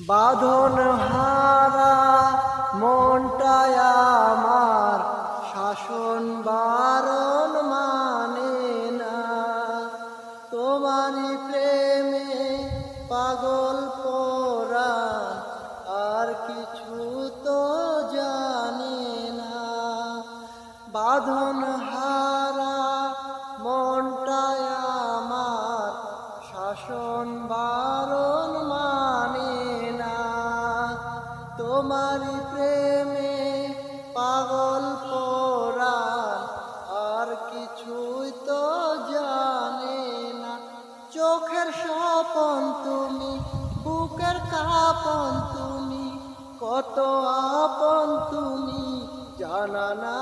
বাঁধন হারা মনটায় আমার শাসন বারণ মানে না। তোমারই প্রেমে পাগল পরাণ আর কিছু তো জানে না। বাঁধন হারা মনটায় আমার শাসন বারণ মানে না। তোমারই প্রেমে পাগল পরাণ আর কিছুই তো জানে না। চোখের স্বপন তুমি, বুকের কাঁপন তুমি, কত আপন তুমি জানা না।